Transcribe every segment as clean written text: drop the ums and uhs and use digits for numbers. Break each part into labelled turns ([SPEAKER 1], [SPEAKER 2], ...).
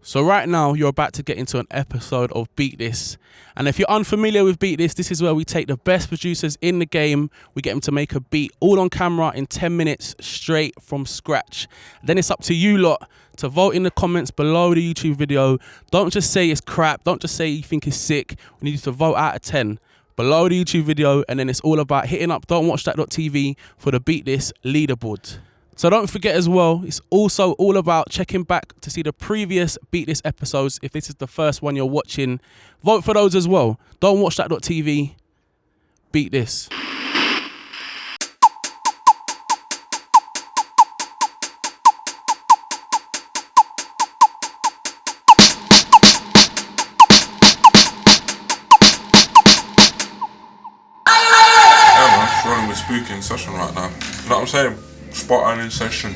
[SPEAKER 1] So right now, you're about to get into an episode of Beat This. And if you're unfamiliar with Beat This, this is where we take the best producers in the game, we get them to make a beat all on camera in 10 minutes straight from scratch. Then it's up to you lot to vote in the comments below the YouTube video. Don't just say it's crap, don't just say you think it's sick. We need you to vote out of 10 below the YouTube video, and then it's all about hitting up don'twatchthat.tv for the Beat This leaderboard. So don't forget as well, it's also all about checking back to see the previous Beat This episodes. If this is the first one you're watching, vote for those as well. Don'twatchthat.tv, Beat This.
[SPEAKER 2] Running with Spooky in session right now. You know what I'm saying? Spot on in session.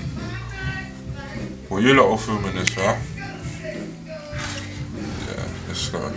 [SPEAKER 2] Well, you lot all filming this, yeah? Yeah, let's go.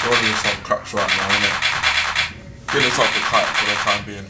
[SPEAKER 2] We're doing some claps right now, innit? Give us off the clap for the time being.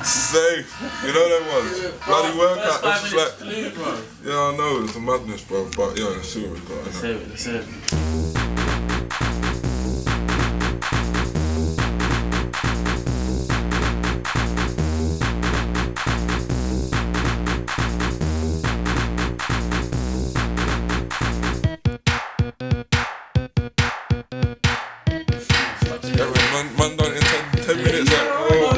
[SPEAKER 2] Safe. You know them ones? Bloody workout. It's just like, yeah, I know, it's a madness, bro. But yeah, let's see what we've got.
[SPEAKER 1] Let's see it.
[SPEAKER 2] Yeah, man done in 10 minutes. Like, oh.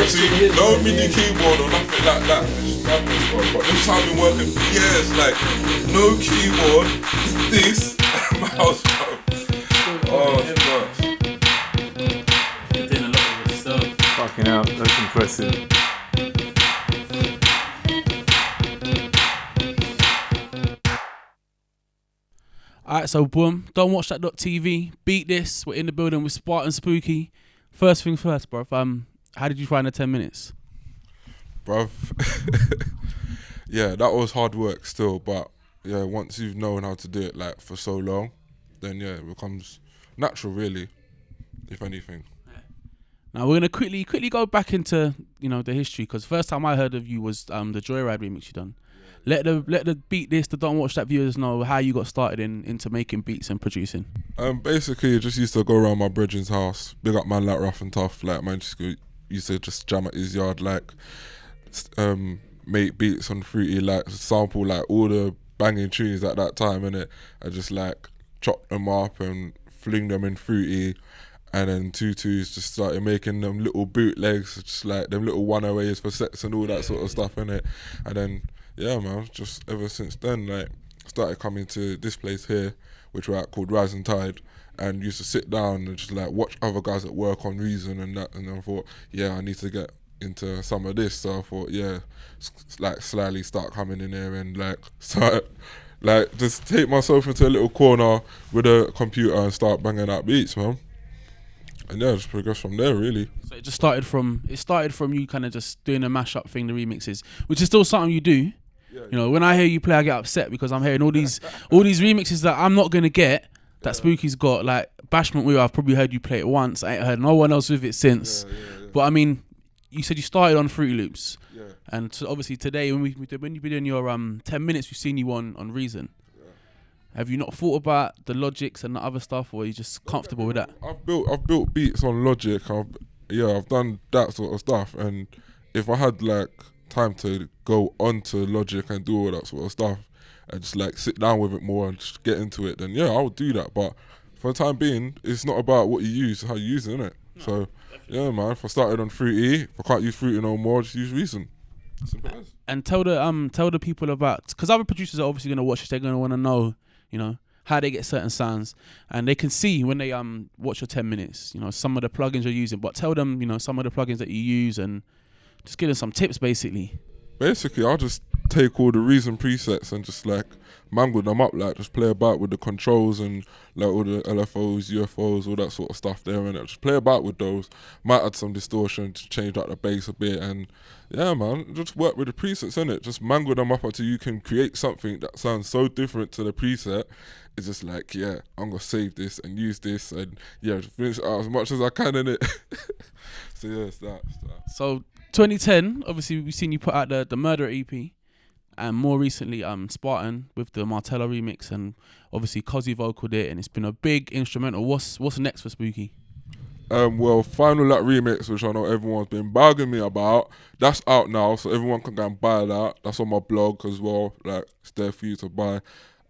[SPEAKER 2] See, no MIDI keyboard or nothing like that. It's just madness, bro. But this time been working for years. Like, no keyboard, it's this mouse, bro. Oh, it's nuts.
[SPEAKER 1] You're doing a lot of it yourself.
[SPEAKER 3] Fucking hell, that's impressive.
[SPEAKER 1] Alright, so boom, don't watch that .tv. Beat this. We're in the building with Spartan Spooky. First thing first, bro. How did you find the 10 minutes?
[SPEAKER 2] Bruv. Yeah, that was hard work still, but yeah, once you've known how to do it like for so long, then yeah, it becomes natural really, if anything.
[SPEAKER 1] Now we're gonna quickly go back into the history, because first time I heard of you was the Joyride remix you done. Let the Beat This, the Don't Watch That viewers know how you got started into making beats and producing.
[SPEAKER 2] Basically, I just used to go around my brethren's house, big up man like Rough and Tough, like man used to just jam at his yard, like make beats on Fruity, like sample like all the banging tunes at that time, innit? I just like chop them up and fling them in Fruity, and then Tutus just started making them little bootlegs, just like them little 108s for sets and all that sort of stuff, innit? And then yeah, man, just ever since then, like started coming to this place here, which we're at, called Rising Tide, and used to sit down and just like watch other guys at work on Reason and that, and I thought, yeah, I need to get into some of this. So I thought, yeah, like slyly start coming in here and like start like just take myself into a little corner with a computer and start banging out beats, man. And yeah, just progress from there, really.
[SPEAKER 1] So it started from you kind of just doing a mashup thing, the remixes, which is still something you do.
[SPEAKER 2] Yeah,
[SPEAKER 1] you know, when I hear you play, I get upset because I'm hearing all these remixes that I'm not gonna get. That Spooky's got, like Bashment Wheel. I've probably heard you play it once. I ain't heard no one else with it since.
[SPEAKER 2] Yeah.
[SPEAKER 1] But I mean, you said you started on Fruity Loops,
[SPEAKER 2] Yeah.
[SPEAKER 1] and so obviously today when you've been doing your 10 minutes, we've seen you on Reason. Have you not thought about the Logics and the other stuff, or are you just comfortable with that?
[SPEAKER 2] I've built beats on Logic. I've done that sort of stuff, and if I had like time to go onto Logic and do all that sort of stuff and just like sit down with it more and just get into it, then yeah, I would do that. But for the time being, it's not about what you use, it's how you use it, innit? No, so yeah, man, if I started on Fruity, if I can't use Fruity no more, just use Reason. Simple as.
[SPEAKER 1] And tell the people about, because other producers are obviously going to watch this, they're going to want to know, you know, how they get certain sounds, and they can see when they watch your 10 minutes, you know, some of the plugins you're using. But tell them, you know, some of the plugins that you use and just give them some tips, basically.
[SPEAKER 2] I'll just take all the Reason presets and just like mangle them up, like just play about with the controls and like all the LFOs, UFOs, all that sort of stuff there, and just play about with those. Might add some distortion to change out the bass a bit, and yeah, man, just work with the presets, innit? Just mangle them up until you can create something that sounds so different to the preset. It's just like, yeah, I'm gonna save this and use this, and yeah, just finish it out as much as I can, innit? So yeah, it's that.
[SPEAKER 1] So 2010, obviously we've seen you put out the Murder EP, and more recently Spartan with the Martello remix, and obviously Cozzy vocaled it, and it's been a big instrumental. What's next for Spooky?
[SPEAKER 2] Well, Final Lap remix, which I know everyone's been bugging me about, that's out now, so everyone can go and buy that. That's on my blog as well, like it's there for you to buy.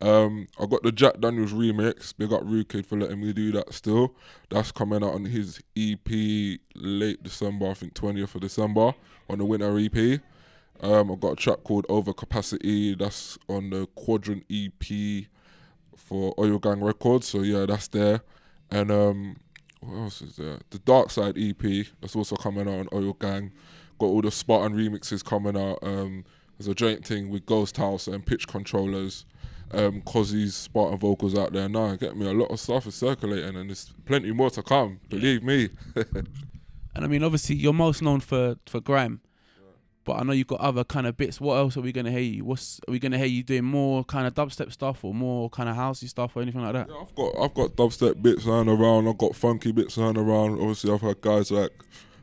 [SPEAKER 2] I got the Jack Daniels remix. Big up Rukid for letting me do that still. That's coming out on his EP late December, I think 20th of December, on the Winter EP. I've got a track called Overcapacity, that's on the Quadrant EP for Oil Gang Records, so yeah, that's there. And what else is there? The Dark Side EP, that's also coming out on Oil Gang. Got all the Spartan remixes coming out. There's a joint thing with Ghost House and Pitch Controllers. Cozzy's Spartan vocals out there now. Get me, a lot of stuff is circulating, and there's plenty more to come, believe me.
[SPEAKER 1] And I mean, obviously you're most known for grime, but I know you've got other kind of bits. What else are we gonna hear you? Are we gonna hear you doing more kind of dubstep stuff, or more kind of housey stuff, or anything like that?
[SPEAKER 2] Yeah, I've got dubstep bits lying around. I've got funky bits lying around. Obviously, I've had guys like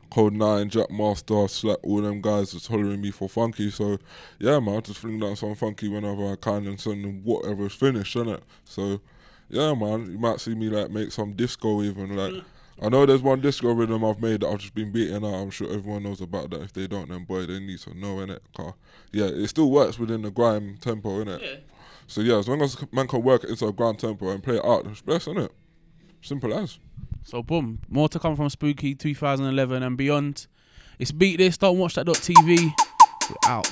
[SPEAKER 2] Code 9, Jack Master, Slap, all them guys just hollering me for funky. So yeah, man, I just fling down some funky whenever I can and send them whatever's finished, innit? So yeah, man, you might see me like make some disco even. Like I know there's one disco rhythm I've made that I've just been beating out. I'm sure everyone knows about that. If they don't, then boy, they need to know, innit? Yeah, it still works within the grime tempo, innit? Yeah. So yeah, as long as man can work it into a grime tempo and play it out, it's best, innit? Simple as.
[SPEAKER 1] So boom, more to come from Spooky 2011 and beyond. It's Beat This, don't watch that.tv. We're out.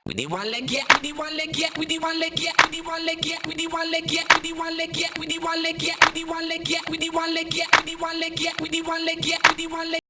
[SPEAKER 4] We the one leg get, we the one leg get, we the one leg get, we the one leg get, we the one leg get, we the one leg get, we the one leg get, we the one leg get, we the one leg get, we the one leg get, we the one leg get, we the one leg